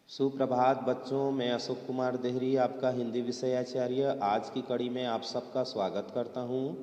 सुप्रभात बच्चों, मैं अशोक कुमार देहरी आपका हिंदी विषयाचार्य आज की कड़ी में आप सबका स्वागत करता हूँ।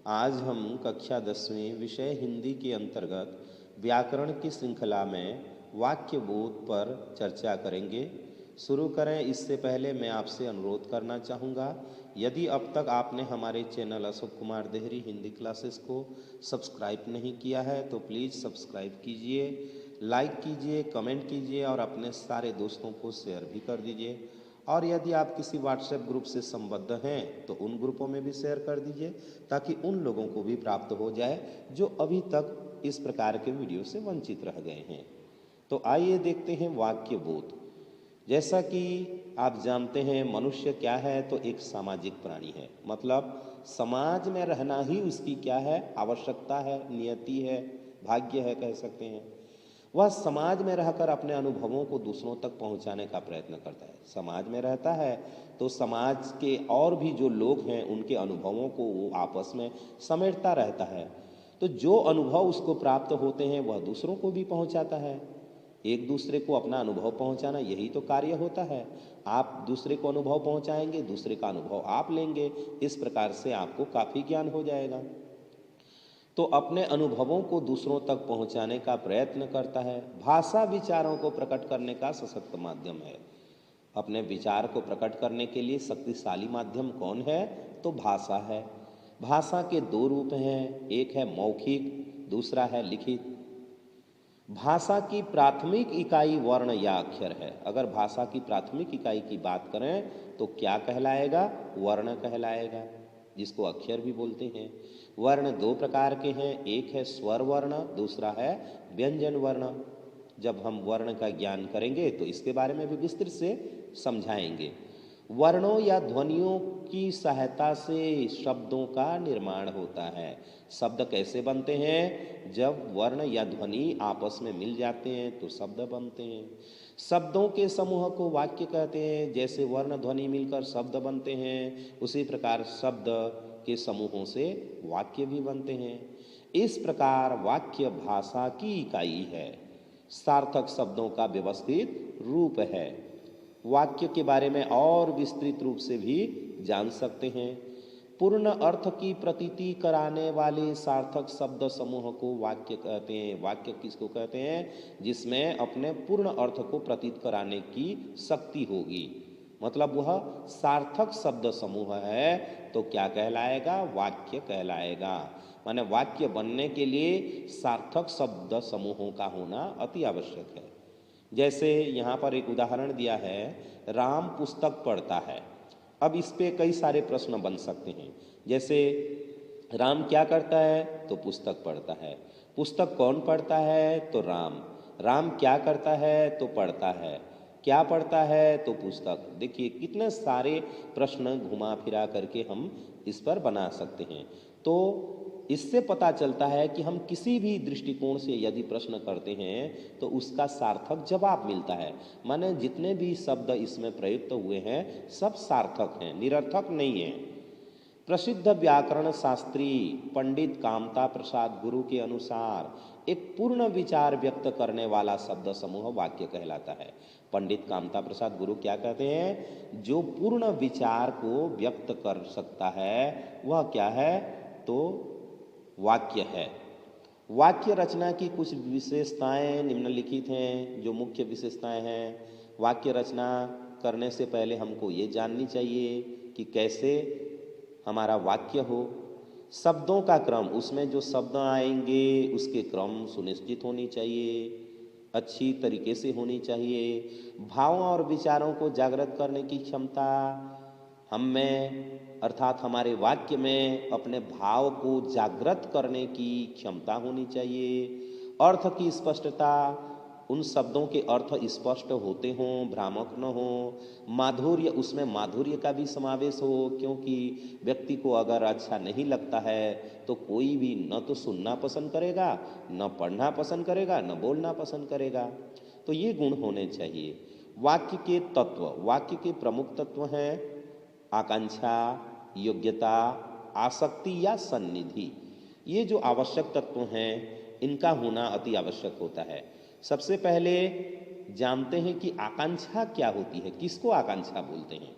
आज हम कक्षा 10वीं विषय हिंदी के अंतर्गत व्याकरण की श्रृंखला में वाक्य बोध पर चर्चा करेंगे। शुरू करें इससे पहले मैं आपसे अनुरोध करना चाहूँगा, यदि अब तक आपने हमारे चैनल अशोक कुमार देहरी हिंदी क्लासेस को सब्सक्राइब नहीं किया है तो प्लीज़ सब्सक्राइब कीजिए, लाइक कीजिए, कमेंट कीजिए और अपने सारे दोस्तों को शेयर भी कर दीजिए। और यदि आप किसी व्हाट्सएप ग्रुप से संबद्ध हैं तो उन ग्रुपों में भी शेयर कर दीजिए ताकि उन लोगों को भी प्राप्त हो जाए जो अभी तक इस प्रकार के वीडियो से वंचित रह गए हैं। तो आइए देखते हैं वाक्य बोध। जैसा कि आप जानते हैं, मनुष्य क्या है तो एक सामाजिक प्राणी है। मतलब समाज में रहना ही उसकी क्या है, आवश्यकता है, नियति है, भाग्य है कह सकते हैं। वह समाज में रहकर अपने अनुभवों को दूसरों तक पहुंचाने का प्रयत्न करता है। समाज में रहता है तो समाज के और भी जो लोग हैं उनके अनुभवों को वो आपस में समेटता रहता है। तो जो अनुभव उसको प्राप्त होते हैं वह दूसरों को भी पहुंचाता है। एक दूसरे को अपना अनुभव पहुंचाना यही तो कार्य होता है। आप दूसरे को अनुभव पहुंचाएंगे, दूसरे का अनुभव आप लेंगे, इस प्रकार से आपको काफ़ी ज्ञान हो जाएगा। तो अपने अनुभवों को दूसरों तक पहुंचाने का प्रयत्न करता है। भाषा विचारों को प्रकट करने का सशक्त माध्यम है। अपने विचार को प्रकट करने के लिए शक्तिशाली माध्यम कौन है? तो भाषा है। भाषा के दो रूप हैं, एक है मौखिक, दूसरा है लिखित। भाषा की प्राथमिक इकाई वर्ण या अक्षर है। अगर भाषा की प्राथमिक इकाई की बात करें तो क्या कहलाएगा? वर्ण कहलाएगा, जिसको अक्षर भी बोलते हैं। वर्ण दो प्रकार के हैं, एक है स्वर वर्ण, दूसरा है व्यंजन वर्ण। जब हम वर्ण का ज्ञान करेंगे तो इसके बारे में भी विस्तृत से समझाएंगे। वर्णों या ध्वनियों की सहायता से शब्दों का निर्माण होता है। शब्द कैसे बनते हैं? जब वर्ण या ध्वनि आपस में मिल जाते हैं तो शब्द बनते हैं। शब्दों के समूह को वाक्य कहते हैं। जैसे वर्ण ध्वनि मिलकर शब्द बनते हैं, उसी प्रकार शब्द के समूहों से वाक्य भी बनते हैं। इस प्रकार वाक्य भाषा की इकाई है, सार्थक शब्दों का व्यवस्थित रूप है। वाक्य के बारे में और विस्तृत रूप से भी जान सकते हैं। पूर्ण अर्थ की प्रतीति कराने वाले सार्थक शब्द समूह को वाक्य कहते हैं। वाक्य किसको कहते हैं? जिसमें अपने पूर्ण अर्थ को प्रतीत कराने की शक्ति होगी। मतलब वह सार्थक शब्द समूह है तो क्या कहलाएगा? वाक्य कहलाएगा। माने वाक्य बनने के लिए सार्थक शब्द समूहों का होना अति आवश्यक है। जैसे यहाँ पर एक उदाहरण दिया है, राम पुस्तक पढ़ता है। अब इस पे कई सारे प्रश्न बन सकते हैं। जैसे राम क्या करता है? तो पुस्तक पढ़ता है। पुस्तक कौन पढ़ता है? तो राम। राम क्या करता है? तो पढ़ता है। क्या पढ़ता है? तो पुस्तक। देखिए कितने सारे प्रश्न घुमा फिरा करके हम इस पर बना सकते हैं। तो इससे पता चलता है कि हम किसी भी दृष्टिकोण से यदि प्रश्न करते हैं तो उसका सार्थक जवाब मिलता है। माने जितने भी शब्द इसमें प्रयुक्त हुए हैं सब सार्थक हैं, निरर्थक नहीं है। प्रसिद्ध व्याकरण शास्त्री पंडित कामता प्रसाद गुरु के अनुसार एक पूर्ण विचार व्यक्त करने वाला शब्द समूह वाक्य कहलाता है। पंडित कामता प्रसाद गुरु क्या कहते हैं? जो पूर्ण विचार को व्यक्त कर सकता है वह क्या है? तो वाक्य है। वाक्य रचना की कुछ विशेषताएं निम्नलिखित हैं। जो मुख्य विशेषताएं हैं, वाक्य रचना करने से पहले हमको ये जाननी चाहिए कि कैसे हमारा वाक्य हो। शब्दों का क्रम, उसमें जो शब्द आएंगे उसके क्रम सुनिश्चित होनी चाहिए, अच्छी तरीके से होनी चाहिए। भावों और विचारों को जागृत करने की क्षमता हम में अर्थात हमारे वाक्य में अपने भाव को जागृत करने की क्षमता होनी चाहिए। अर्थ की स्पष्टता, उन शब्दों के अर्थ स्पष्ट होते हों, भ्रामक न हो। माधुर्य, उसमें माधुर्य का भी समावेश हो, क्योंकि व्यक्ति को अगर अच्छा नहीं लगता है तो कोई भी न तो सुनना पसंद करेगा, न पढ़ना पसंद करेगा, न बोलना पसंद करेगा। तो ये गुण होने चाहिए। वाक्य के तत्व, वाक्य के प्रमुख तत्व हैं आकांक्षा, योग्यता, आसक्ति या सन्निधि। ये जो आवश्यक तत्व हैं इनका होना अति आवश्यक होता है। सबसे पहले जानते हैं कि आकांक्षा क्या होती है, किसको आकांक्षा बोलते हैं।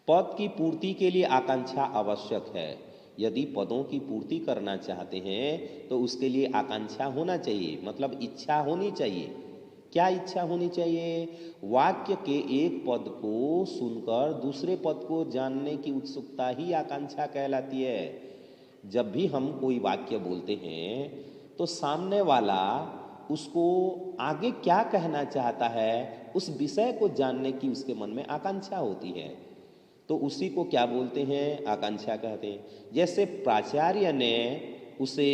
पद की पूर्ति के लिए आकांक्षा आवश्यक है। यदि पदों की पूर्ति करना चाहते हैं तो उसके लिए आकांक्षा होना चाहिए, मतलब इच्छा होनी चाहिए। क्या इच्छा होनी चाहिए? वाक्य के एक पद को सुनकर दूसरे पद को जानने की उत्सुकता ही आकांक्षा कहलाती है। जब भी हम कोई वाक्य बोलते हैं तो सामने वाला उसको आगे क्या कहना चाहता है, उस विषय को जानने की उसके मन में आकांक्षा होती है। तो उसी को क्या बोलते हैं? आकांक्षा कहते हैं। जैसे प्राचार्य ने उसे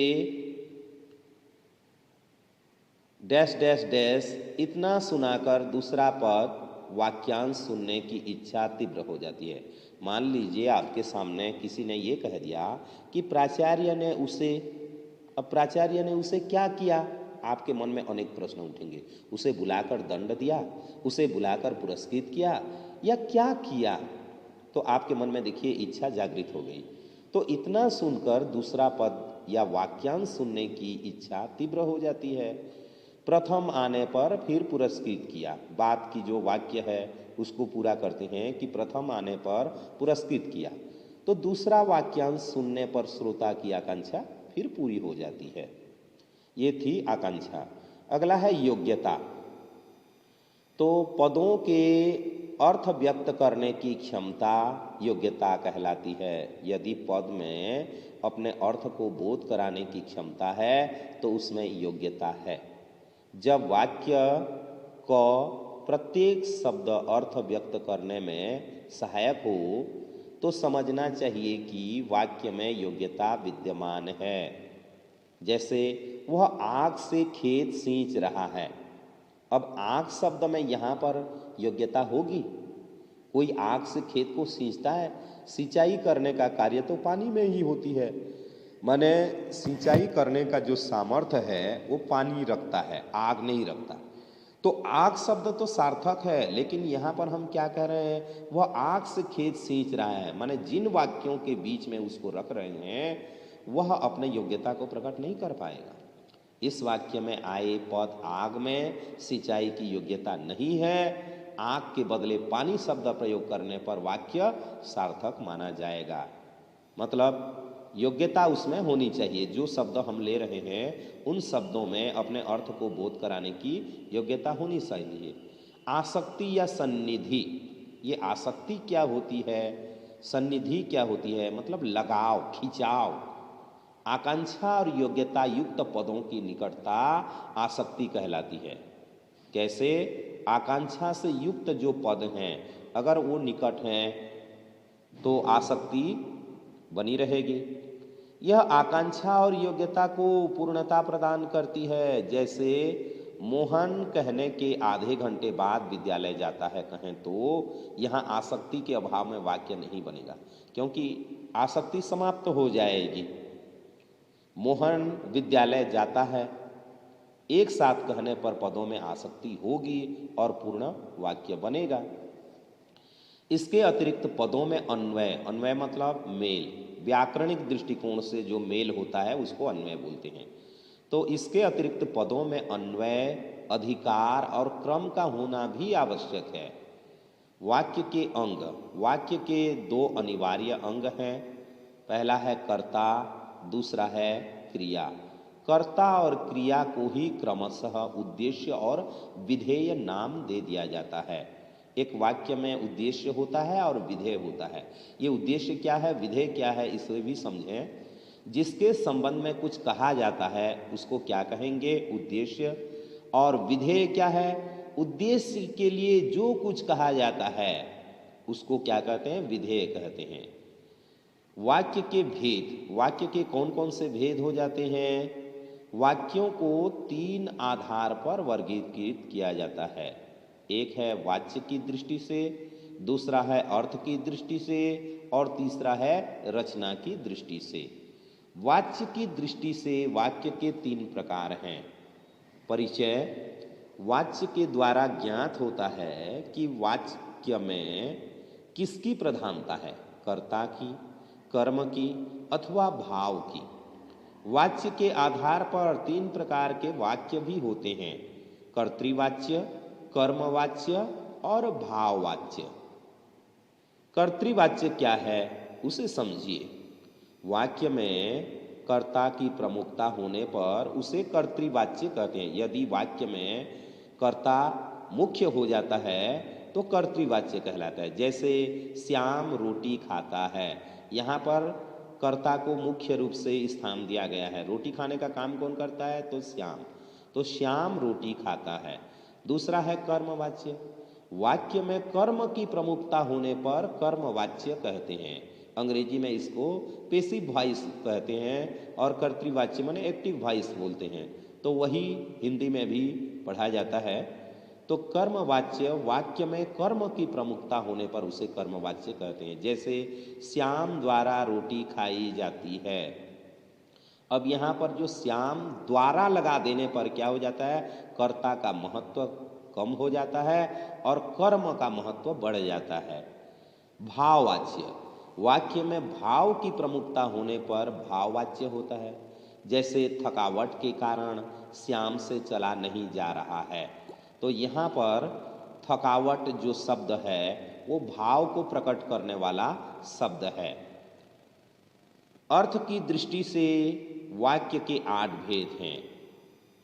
डैश डैश डैश इतना सुनाकर दूसरा पद वाक्यांश सुनने की इच्छा तीव्र हो जाती है। मान लीजिए आपके सामने किसी ने ये कह दिया कि प्राचार्य ने उसे, अब प्राचार्य ने उसे क्या किया? आपके मन में अनेक प्रश्न उठेंगे। उसे बुलाकर दंड दिया, उसे बुलाकर पुरस्कृत किया, या क्या किया? तो आपके मन में देखिए इच्छा जागृत हो गई। तो इतना सुनकर दूसरा पद या वाक्यांश सुनने की इच्छा तीव्र हो जाती है। प्रथम आने पर फिर पुरस्कृत किया, बात की जो वाक्य है उसको पूरा करते हैं कि प्रथम आने पर पुरस्कृत किया, तो दूसरा वाक्यांश सुनने पर श्रोता की आकांक्षा फिर पूरी हो जाती है। ये थी आकांक्षा। अगला है योग्यता। तो पदों के अर्थ व्यक्त करने की क्षमता योग्यता कहलाती है। यदि पद में अपने अर्थ को बोध कराने की क्षमता है तो उसमें योग्यता है। जब वाक्य का प्रत्येक शब्द अर्थ व्यक्त करने में सहायक हो तो समझना चाहिए कि वाक्य में योग्यता विद्यमान है। जैसे वह आग से खेत सींच रहा है। अब आग शब्द में यहाँ पर योग्यता होगी? कोई आग से खेत को सींचता है? सिंचाई करने का कार्य तो पानी में ही होती है। माने सिंचाई करने का जो सामर्थ्य है वो पानी रखता है, आग नहीं रखता। तो आग शब्द तो सार्थक है, लेकिन यहाँ पर हम क्या कह रहे हैं? वह आग से खेत सींच रहा है, माने जिन वाक्यों के बीच में उसको रख रहे हैं वह अपने योग्यता को प्रकट नहीं कर पाएगा। इस वाक्य में आए पद आग में सिंचाई की योग्यता नहीं है। आग के बदले पानी शब्द प्रयोग करने पर वाक्य सार्थक माना जाएगा। मतलब योग्यता उसमें होनी चाहिए। जो शब्द हम ले रहे हैं उन शब्दों में अपने अर्थ को बोध कराने की योग्यता होनी चाहिए। आसक्ति या सन्निधि, ये आसक्ति क्या होती है, सन्निधि क्या होती है? मतलब लगाव, खिंचाव। आकांक्षा और योग्यता युक्त पदों की निकटता आसक्ति कहलाती है। कैसे? आकांक्षा से युक्त जो पद हैं अगर वो निकट हैं तो आसक्ति बनी रहेगी। यह आकांक्षा और योग्यता को पूर्णता प्रदान करती है। जैसे मोहन कहने के आधे घंटे बाद विद्यालय जाता है कहें तो यहाँ आसक्ति के अभाव में वाक्य नहीं बनेगा, क्योंकि आसक्ति समाप्त हो जाएगी। मोहन विद्यालय जाता है, एक साथ कहने पर पदों में आसक्ति होगी और पूर्ण वाक्य बनेगा। इसके अतिरिक्त पदों में अन्वय, अन्वय मतलब मेल, व्याकरणिक दृष्टिकोण से जो मेल होता है उसको अन्वय बोलते हैं। तो इसके अतिरिक्त पदों में अन्वय, अधिकार और क्रम का होना भी आवश्यक है। वाक्य के अंग, वाक्य के दो अनिवार्य अंग हैं। पहला है कर्ता, दूसरा है क्रिया। कर्ता और क्रिया को ही क्रमशः उद्देश्य और विधेय नाम दे दिया जाता है। एक वाक्य में उद्देश्य होता है और विधेय होता है। ये उद्देश्य क्या है, विधेय क्या है, इसे भी समझें। जिसके संबंध में कुछ कहा जाता है उसको क्या कहेंगे? उद्देश्य। और विधेय क्या है? उद्देश्य के लिए जो कुछ कहा जाता है उसको क्या कहते हैं? विधेय कहते हैं। वाक्य के भेद, वाक्य के कौन कौन से भेद हो जाते हैं? वाक्यों को तीन आधार पर वर्गीकृत किया जाता है। एक है वाच्य की दृष्टि से, दूसरा है अर्थ की दृष्टि से और तीसरा है रचना की दृष्टि से। वाच्य की दृष्टि से वाक्य के तीन प्रकार हैं। परिचय, वाच्य के द्वारा ज्ञात होता है कि वाक्य में किसकी प्रधानता है, कर्ता की, कर्म की अथवा भाव की। वाच्य के आधार पर तीन प्रकार के वाक्य भी होते हैं। कर्तृवाच्य, कर्मवाच्य और भाववाच्य। कर्तृवाच्य क्या है उसे समझिए। वाक्य में कर्ता की प्रमुखता होने पर उसे कर्तृवाच्य कहते हैं। यदि वाक्य में कर्ता मुख्य हो जाता है तो कर्तृवाच्य कहलाता है। जैसे श्याम रोटी खाता है, यहाँ पर कर्ता को मुख्य रूप से स्थान दिया गया है। रोटी खाने का काम कौन करता है? तो श्याम, तो श्याम रोटी खाता है। दूसरा है कर्मवाच्य। वाक्य में कर्म की प्रमुखता होने पर कर्मवाच्य कहते हैं। अंग्रेजी में इसको पेसिव वॉइस कहते हैं और कर्तृवाच्य माने एक्टिव वॉइस बोलते हैं। तो वही हिंदी में भी पढ़ा जाता है। तो कर्मवाच्य, वाक्य में कर्म की प्रमुखता होने पर उसे कर्मवाच्य कहते हैं। जैसे श्याम द्वारा रोटी खाई जाती है। अब यहाँ पर जो श्याम द्वारा लगा देने पर क्या हो जाता है? कर्ता का महत्व कम हो जाता है और कर्म का महत्व बढ़ जाता है। भाववाच्य, वाक्य में भाव की प्रमुखता होने पर भाववाच्य होता है। जैसे थकावट के कारण श्याम से चला नहीं जा रहा है, तो यहाँ पर थकावट जो शब्द है वो भाव को प्रकट करने वाला शब्द है। अर्थ की दृष्टि से वाक्य के 8 भेद हैं।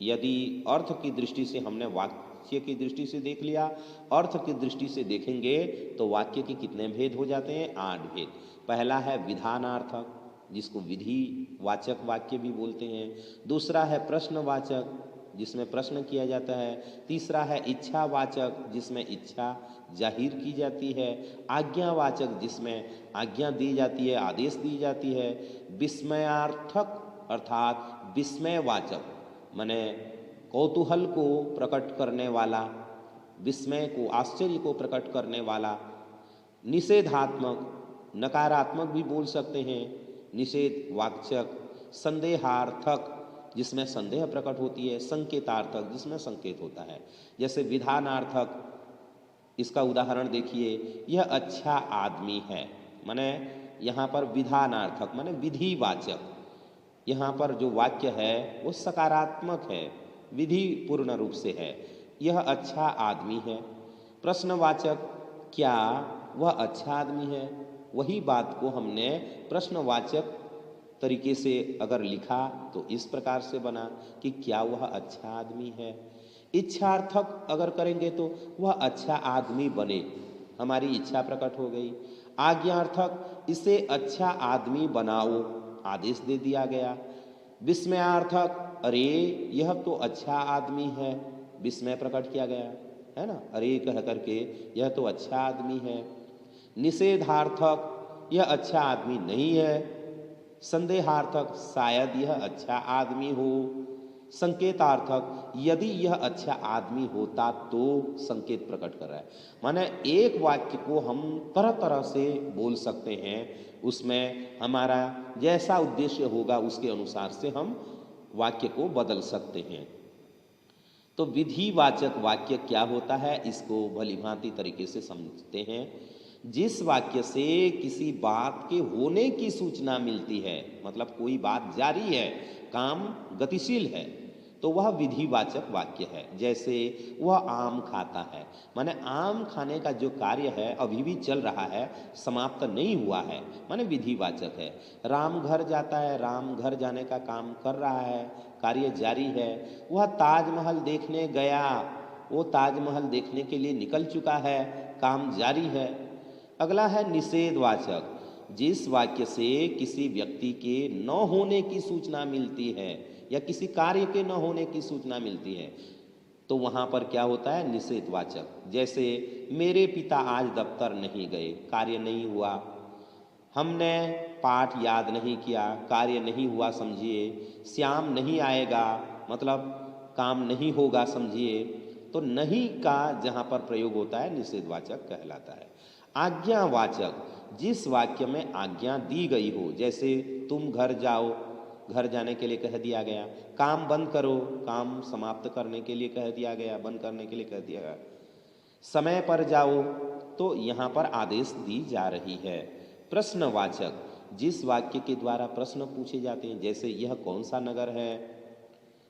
यदि अर्थ की दृष्टि से हमने वाक्य की दृष्टि से देख लिया, अर्थ की दृष्टि से देखेंगे तो वाक्य के कितने भेद हो जाते हैं? 8 भेद। पहला है विधानार्थक, जिसको विधि वाचक वाक्य भी बोलते हैं। दूसरा है प्रश्नवाचक, जिसमें प्रश्न किया जाता है। तीसरा है इच्छावाचक, जिसमें इच्छा जाहिर की जाती है। आज्ञावाचक, जिसमें आज्ञा दी जाती है, आदेश दी जाती है। विस्मयार्थक अर्थात विस्मयवाचक, माने कौतूहल को प्रकट करने वाला, विस्मय को, आश्चर्य को प्रकट करने वाला। निषेधात्मक, नकारात्मक भी बोल सकते हैं, निषेध वाचक। संदेहार्थक, जिसमें संदेह प्रकट होती है। संकेतार्थक, जिसमें संकेत होता है। जैसे विधानार्थक, इसका उदाहरण देखिए, यह अच्छा आदमी है, माने यहाँ पर विधानार्थक माने विधिवाचक। यहाँ पर जो वाक्य है वो सकारात्मक है, विधि पूर्ण रूप से है। यह अच्छा आदमी है। प्रश्नवाचक, क्या वह अच्छा आदमी है? वही बात को हमने प्रश्नवाचक तरीके से अगर लिखा तो इस प्रकार से बना कि क्या वह अच्छा आदमी है। इच्छार्थक अगर करेंगे तो वह अच्छा आदमी बने, हमारी इच्छा प्रकट हो गई। आज्ञार्थक, इसे अच्छा आदमी बनाओ, आदेश दे दिया गया। विस्मयार्थक, अरे यह तो अच्छा आदमी है, विस्मय प्रकट किया गया है ना, अरे कह करके यह तो अच्छा आदमी है। निषेधार्थक, यह अच्छा आदमी नहीं है। संदेहार्थक, शायद यह अच्छा आदमी हो। संकेतार्थक, यदि यह अच्छा आदमी होता तो संकेत प्रकट कर रहा है। माने एक वाक्य को हम तरह तरह से बोल सकते हैं, उसमें हमारा जैसा उद्देश्य होगा उसके अनुसार से हम वाक्य को बदल सकते हैं। तो विधिवाचक वाक्य क्या होता है, इसको भलीभांति तरीके से समझते हैं। जिस वाक्य से किसी बात के होने की सूचना मिलती है, मतलब कोई बात जारी है, काम गतिशील है, तो वह विधिवाचक वाक्य है। जैसे वह आम खाता है, माने आम खाने का जो कार्य है अभी भी चल रहा है, समाप्त नहीं हुआ है, माने विधिवाचक है। राम घर जाता है, राम घर जाने का काम कर रहा है, कार्य जारी है। वह ताजमहल देखने गया, वो ताजमहल देखने के लिए निकल चुका है, काम जारी है। अगला है निषेधवाचक, जिस वाक्य से किसी व्यक्ति के न होने की सूचना मिलती है या किसी कार्य के न होने की सूचना मिलती है, तो वहाँ पर क्या होता है? निषेधवाचक। जैसे मेरे पिता आज दफ्तर नहीं गए, कार्य नहीं हुआ। हमने पाठ याद नहीं किया, कार्य नहीं हुआ समझिए। श्याम नहीं आएगा, मतलब काम नहीं होगा समझिए। तो नहीं का जहाँ पर प्रयोग होता है निषेधवाचक कहलाता है। आज्ञावाचक, जिस वाक्य में आज्ञा दी गई हो, जैसे तुम घर जाओ, घर जाने के लिए कह दिया गया। काम बंद करो, काम समाप्त करने के लिए कह दिया गया, बंद करने के लिए कह दिया गया। समय पर जाओ, तो यहाँ पर आदेश दी जा रही है। प्रश्नवाचक, जिस वाक्य के द्वारा प्रश्न पूछे जाते हैं, जैसे यह कौन सा नगर है,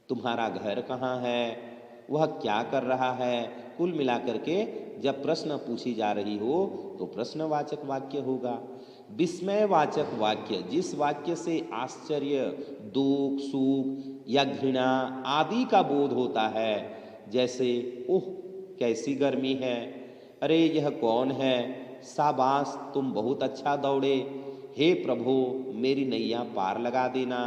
तुम्हारा घर कहाँ है, वह क्या कर रहा है। कुल मिलाकर के जब प्रश्न पूछी जा रही हो तो प्रश्नवाचक वाक्य होगा। विस्मयवाचक वाक्य, जिस वाक्य से आश्चर्य, दुख, सुख या घृणा आदि का बोध होता है, जैसे ओह कैसी गर्मी है, अरे यह कौन है, शाबाश तुम बहुत अच्छा दौड़े, हे प्रभु मेरी नैया पार लगा देना,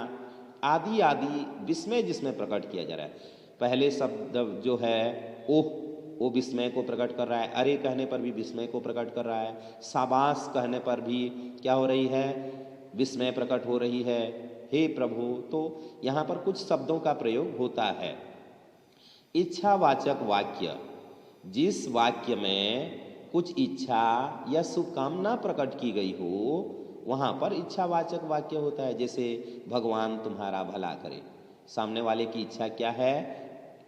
आदि आदि विस्मय जिसमें प्रकट किया जा रहा है। पहले शब्द जो है ओह, वो विस्मय को प्रकट कर रहा है, अरे कहने पर भी विस्मय को प्रकट कर रहा है, शाबाश कहने पर भी क्या हो रही है, विस्मय प्रकट हो रही है, हे प्रभु। तो यहाँ पर कुछ शब्दों का प्रयोग होता है। इच्छावाचक वाक्य, जिस वाक्य में कुछ इच्छा या शुभकामना प्रकट की गई हो वहाँ पर इच्छावाचक वाक्य होता है। जैसे भगवान तुम्हारा भला करे, सामने वाले की इच्छा क्या है,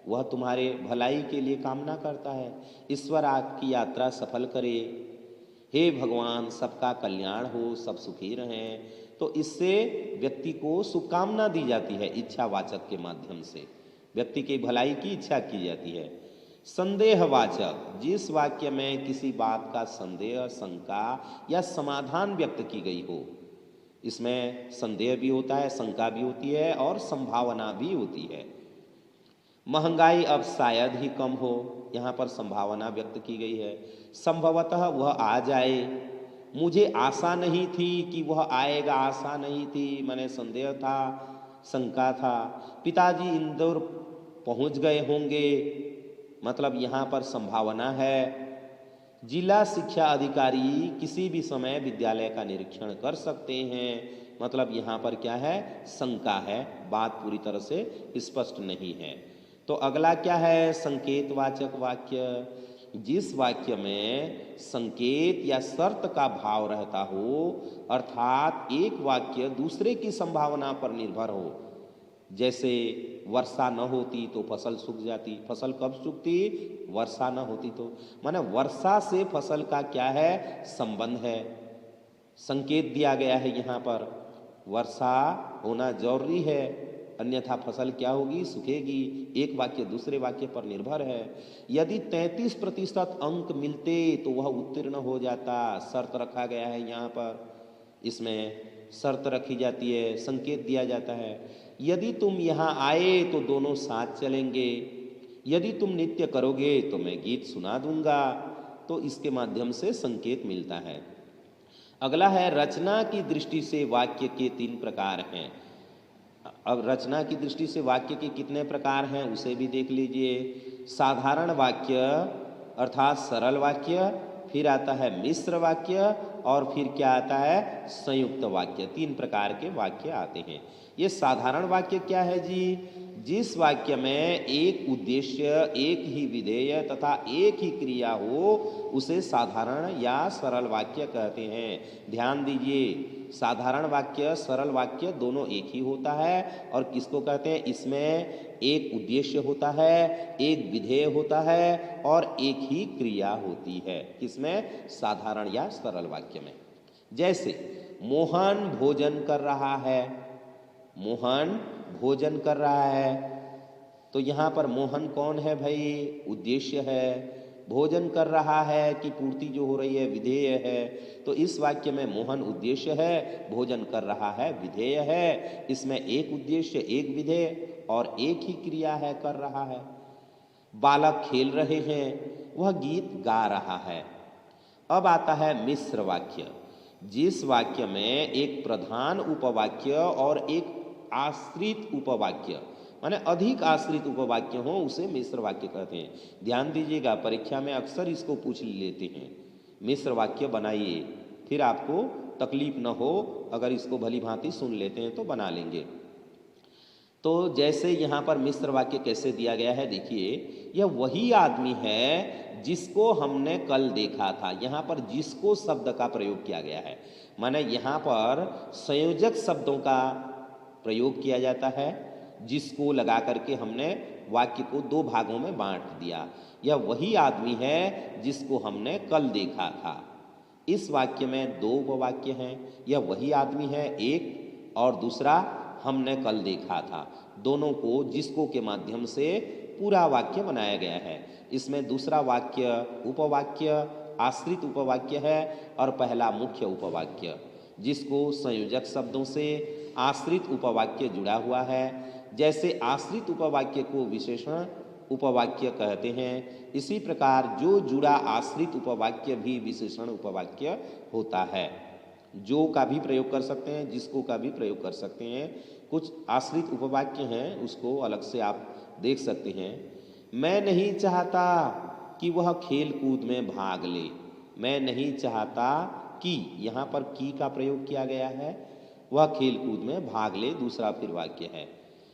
वह तुम्हारे भलाई के लिए कामना करता है, ईश्वर आपकी यात्रा सफल करे, हे भगवान सबका कल्याण हो, सब सुखी रहें। तो इससे व्यक्ति को शुभकामना दी जाती है, इच्छावाचक के माध्यम से व्यक्ति की भलाई की इच्छा की जाती है। संदेहवाचक, जिस वाक्य में किसी बात का संदेह, शंका या समाधान व्यक्त की गई हो, इसमें संदेह भी होता है, शंका भी होती है और संभावना भी होती है। महंगाई अब शायद ही कम हो, यहाँ पर संभावना व्यक्त की गई है। संभवतः वह आ जाए, मुझे आशा नहीं थी कि वह आएगा, आशा नहीं थी, मैंने संदेह था, शंका था। पिताजी इंदौर पहुँच गए होंगे, मतलब यहाँ पर संभावना है। जिला शिक्षा अधिकारी किसी भी समय विद्यालय का निरीक्षण कर सकते हैं, मतलब यहाँ पर क्या है, शंका है, बात पूरी तरह से स्पष्ट नहीं है। तो अगला क्या है, संकेतवाचक वाक्य, जिस वाक्य में संकेत या शर्त का भाव रहता हो, अर्थात एक वाक्य दूसरे की संभावना पर निर्भर हो। जैसे वर्षा न होती तो फसल सूख जाती, फसल कब सूखती, वर्षा न होती तो, माने वर्षा से फसल का क्या है, संबंध है, संकेत दिया गया है यहाँ पर, वर्षा होना जरूरी है, अन्यथा फसल क्या होगी, सूखेगी। एक वाक्य दूसरे वाक्य पर निर्भर है। यदि 33% अंक मिलते तो वह उत्तीर्ण हो जाता, शर्त रखा गया है यहाँ पर, इसमें शर्त रखी जाती है, संकेत दिया जाता है। यदि तुम यहाँ आए तो दोनों साथ चलेंगे, यदि तुम नृत्य करोगे तो मैं गीत सुना दूंगा। तो इसके माध्यम से संकेत मिलता है। अगला है रचना की दृष्टि से वाक्य के 3 प्रकार हैं। अब रचना की दृष्टि से वाक्य के कितने प्रकार हैं उसे भी देख लीजिए। साधारण वाक्य अर्थात सरल वाक्य, फिर आता है मिश्र वाक्य और फिर क्या आता है, संयुक्त वाक्य। 3 प्रकार के वाक्य आते हैं। ये साधारण वाक्य क्या है जी, जिस वाक्य में एक उद्देश्य, एक ही विधेय तथा एक ही क्रिया हो उसे साधारण या सरल वाक्य कहते हैं। ध्यान दीजिए, साधारण वाक्य, सरल वाक्य दोनों एक ही होता है। और किसको कहते हैं, इसमें एक उद्देश्य होता है, एक विधेय होता है और एक ही क्रिया होती है। किसमें, साधारण या सरल वाक्य में। जैसे मोहन भोजन कर रहा है, मोहन भोजन कर रहा है, तो यहाँ पर मोहन कौन है भाई, उद्देश्य है। भोजन कर रहा है कि पूर्ति जो हो रही है विधेय है। तो इस वाक्य में मोहन उद्देश्य है, भोजन कर रहा है विधेय है। इसमें एक उद्देश्य, एक विधेय और एक ही क्रिया है, कर रहा है। बालक खेल रहे हैं, वह गीत गा रहा है। अब आता है मिश्र वाक्य, जिस वाक्य में एक प्रधान उपवाक्य और एक आश्रित उपवाक्य, माने अधिक आश्रित उपवाक्य हो उसे मिश्र वाक्य कहते हैं। ध्यान दीजिएगा, परीक्षा में अक्सर इसको पूछ लेते हैं, मिश्र वाक्य बनाइए, फिर आपको तकलीफ न हो, अगर इसको भली भांति सुन लेते हैं तो बना लेंगे। तो जैसे यहाँ पर मिश्र वाक्य कैसे दिया गया है, देखिए, यह वही आदमी है जिसको हमने कल देखा था। यहाँ पर जिसको शब्द का प्रयोग किया गया है, माने यहाँ पर संयोजक शब्दों का प्रयोग किया जाता है। जिसको लगा करके हमने वाक्य को 2 भागों में बांट दिया। यह वही आदमी है जिसको हमने कल देखा था। इस वाक्य में 2 उपवाक्य हैं। यह वही आदमी है एक, और दूसरा हमने कल देखा था। दोनों को जिसको के माध्यम से पूरा वाक्य बनाया गया है। इसमें दूसरा वाक्य उपवाक्य आश्रित उपवाक्य है और पहला मुख्य उपवाक्य, जिसको संयोजक शब्दों से आश्रित उपवाक्य जुड़ा हुआ है। जैसे आश्रित उपवाक्य को विशेषण उपवाक्य कहते हैं, इसी प्रकार जो जुड़ा आश्रित उपवाक्य भी विशेषण उपवाक्य होता है। जो का भी प्रयोग कर सकते हैं, जिसको का भी प्रयोग कर सकते हैं। कुछ आश्रित उपवाक्य हैं, उसको अलग से आप देख सकते हैं। मैं नहीं चाहता कि वह खेल कूद में भाग ले। मैं नहीं चाहता कि, यहाँ पर की का प्रयोग किया गया है। वह खेल कूद में भाग ले दूसरा फिर वाक्य है।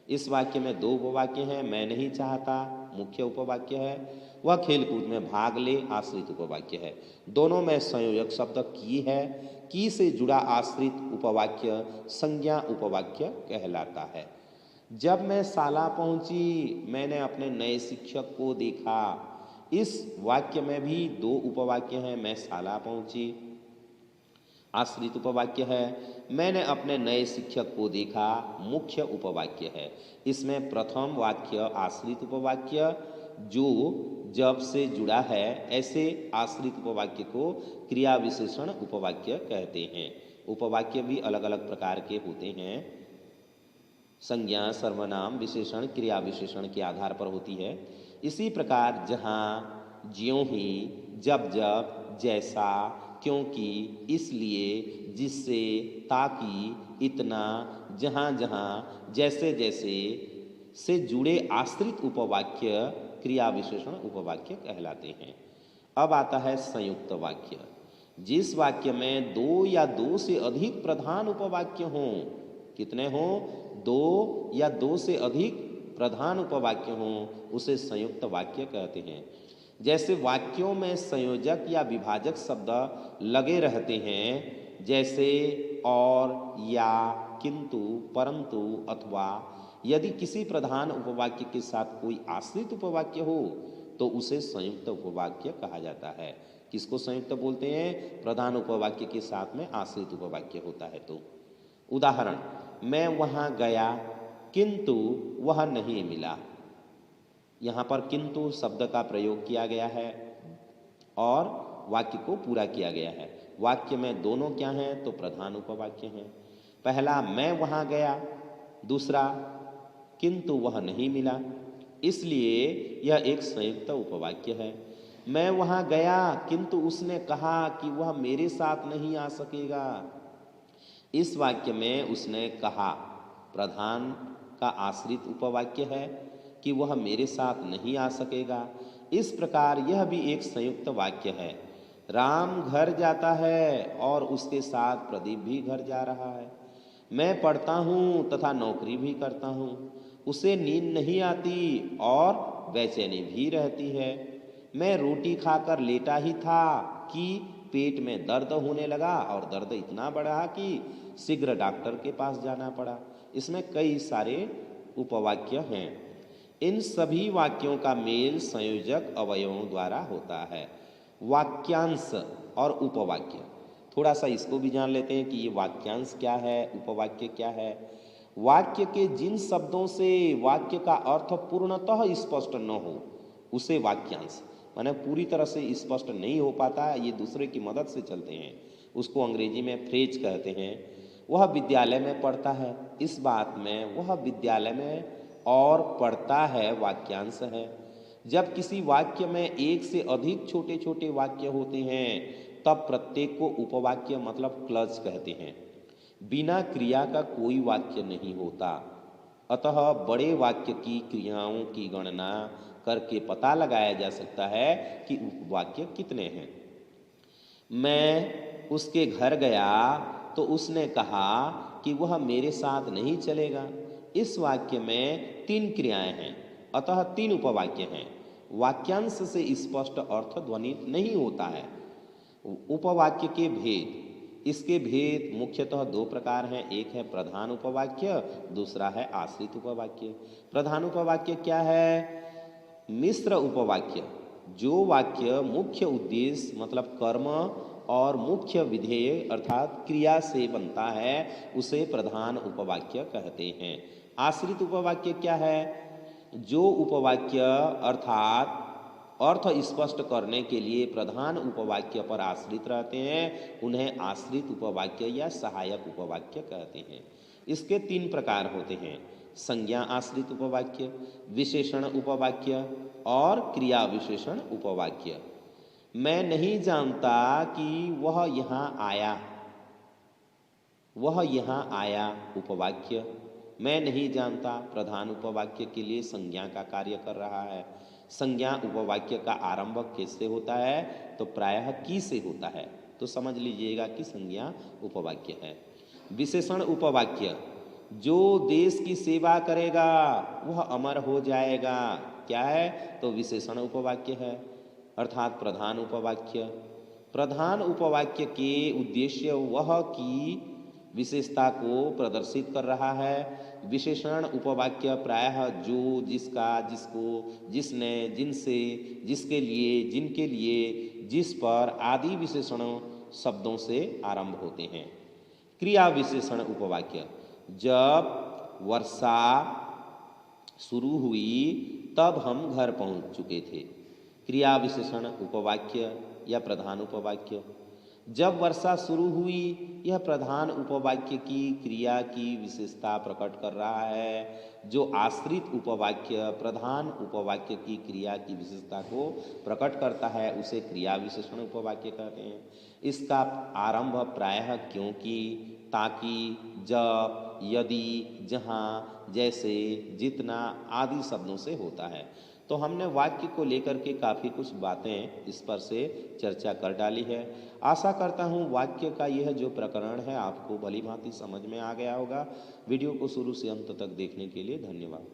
इस वाक्य में दो उपवाक्य हैं। मैं नहीं चाहता मुख्य उपवाक्य है, वह खेल कूद में भाग ले आश्रित उपवाक्य है। दोनों में संयोजक शब्द की है। की से जुड़ा आश्रित उपवाक्य संज्ञा उपवाक्य कहलाता है। जब मैं शाला पहुंची, मैंने अपने नए शिक्षक को देखा। इस वाक्य में भी दो उपवाक्य हैं। मैं शाला पहुंची आश्रित उपवाक्य है, मैंने अपने नए शिक्षक को देखा मुख्य उपवाक्य है। इसमें प्रथम वाक्य आश्रित उपवाक्य जो जब से जुड़ा है, ऐसे आश्रित उपवाक्य को क्रिया विशेषण उपवाक्य कहते हैं। उपवाक्य भी अलग अलग प्रकार के होते हैं। संज्ञा सर्वनाम विशेषण क्रिया विशेषण के आधार पर होती है। इसी प्रकार जहाँ, ज्यों ही, जब जब, जैसा, क्योंकि, इसलिए, जिससे, ताकि, इतना, जहाँ जहाँ, जैसे जैसे से जुड़े आश्रित उपवाक्य क्रिया विशेषण उपवाक्य कहलाते हैं। अब आता है संयुक्त वाक्य। जिस वाक्य में दो या दो से अधिक प्रधान उपवाक्य हों, कितने हों? दो या दो से अधिक प्रधान उपवाक्य हों, उसे संयुक्त वाक्य कहते हैं। जैसे वाक्यों में संयोजक या विभाजक शब्द लगे रहते हैं, जैसे और, या, किंतु, परंतु, अथवा। यदि किसी प्रधान उपवाक्य के साथ कोई आश्रित उपवाक्य हो तो उसे संयुक्त उपवाक्य कहा जाता है। किसको संयुक्त बोलते हैं? प्रधान उपवाक्य के साथ में आश्रित उपवाक्य होता है तो। उदाहरण, मैं वहां गया किंतु वह नहीं मिला। यहाँ पर किंतु शब्द का प्रयोग किया गया है और वाक्य को पूरा किया गया है। वाक्य में दोनों क्या हैं? तो प्रधान उपवाक्य हैं। पहला मैं वहां गया, दूसरा किंतु वह नहीं मिला, इसलिए यह एक संयुक्त उपवाक्य है। मैं वहां गया किंतु उसने कहा कि वह मेरे साथ नहीं आ सकेगा। इस वाक्य में उसने कहा प्रधान का आश्रित उपवाक्य है कि वह मेरे साथ नहीं आ सकेगा। इस प्रकार यह भी एक संयुक्त वाक्य है। राम घर जाता है और उसके साथ प्रदीप भी घर जा रहा है। मैं पढ़ता हूँ तथा नौकरी भी करता हूँ। उसे नींद नहीं आती और बेचैनी भी रहती है। मैं रोटी खाकर लेटा ही था कि पेट में दर्द होने लगा और दर्द इतना बढ़ा कि शीघ्र डॉक्टर के पास जाना पड़ा। इसमें कई सारे उपवाक्य हैं। इन सभी वाक्यों का मेल संयोजक अवयवों द्वारा होता है। वाक्यांश और उपवाक्य, थोड़ा सा इसको भी जान लेते हैं कि ये वाक्यांश क्या है, उपवाक्य क्या है। वाक्य के जिन शब्दों से वाक्य का अर्थ पूर्णतः स्पष्ट न हो उसे वाक्यांश, माने पूरी तरह से स्पष्ट नहीं हो पाता, ये दूसरे की मदद से चलते हैं, उसको अंग्रेजी में फ्रेज कहते हैं। वह विद्यालय में पढ़ता है, इस बात में वह विद्यालय में और पढ़ता है वाक्यांश है। जब किसी वाक्य में एक से अधिक छोटे छोटे वाक्य होते हैं तब प्रत्येक को उपवाक्य मतलब क्लज कहते हैं। बिना क्रिया का कोई वाक्य नहीं होता, अतः बड़े वाक्य की क्रियाओं की गणना करके पता लगाया जा सकता है कि उपवाक्य कितने हैं। मैं उसके घर गया तो उसने कहा कि वह मेरे साथ नहीं चलेगा। इस वाक्य में 3 क्रियाएं हैं, अतः 3 उपवाक्य हैं। वाक्यांश से स्पष्ट अर्थ ध्वनित नहीं होता है। उपवाक्य के भेद, इसके भेद मुख्यतः 2 प्रकार हैं। एक है प्रधान उपवाक्य, दूसरा है आश्रित उपवाक्य। प्रधान उपवाक्य क्या है? मिश्र उपवाक्य, जो वाक्य मुख्य उद्देश्य मतलब कर्म और मुख्य विधेय अर्थात क्रिया से बनता है उसे प्रधान उपवाक्य कहते हैं। आश्रित उपवाक्य क्या है? जो उपवाक्य अर्थात अर्थ स्पष्ट करने के लिए प्रधान उपवाक्य पर आश्रित रहते हैं उन्हें आश्रित उपवाक्य या सहायक उपवाक्य कहते हैं। इसके 3 प्रकार होते हैं: संज्ञा आश्रित उपवाक्य, विशेषण उपवाक्य और क्रिया विशेषण उपवाक्य। मैं नहीं जानता कि वह यहाँ आया, वह यहाँ आया उपवाक्य। मैं नहीं जानता प्रधान उपवाक्य के लिए संज्ञा का कार्य कर रहा है। संज्ञा उपवाक्य का आरंभ किससे होता है? तो प्रायः की से होता है, तो समझ लीजिएगा कि संज्ञा उपवाक्य है। विशेषण उपवाक्य, जो देश की सेवा करेगा वह अमर हो जाएगा, क्या है? तो विशेषण उपवाक्य है अर्थात प्रधान उपवाक्य। प्रधान उपवाक्य के उद्देश्य वह की विशेषता को प्रदर्शित कर रहा है। विशेषण उपवाक्य प्रायः जो, जिसका, जिसको, जिसने, जिनसे, जिसके लिए, जिनके लिए, जिस पर आदि विशेषण शब्दों से आरंभ होते हैं। क्रिया विशेषण उपवाक्य, जब वर्षा शुरू हुई तब हम घर पहुंच चुके थे। क्रिया विशेषण उपवाक्य या प्रधान उपवाक्य। जब वर्षा शुरू हुई, यह प्रधान उपवाक्य की क्रिया की विशेषता प्रकट कर रहा है। जो आश्रित उपवाक्य प्रधान उपवाक्य की क्रिया की विशेषता को प्रकट करता है उसे क्रिया विशेषण उपवाक्य कहते हैं। इसका आरंभ प्रायः क्योंकि, ताकि, जब, यदि, जहाँ, जैसे, जितना आदि शब्दों से होता है। तो हमने वाक्य को लेकर के काफ़ी कुछ बातें इस पर से चर्चा कर डाली है। आशा करता हूँ वाक्य का यह जो प्रकरण है आपको भली भांति समझ में आ गया होगा। वीडियो को शुरू से अंत तक देखने के लिए धन्यवाद।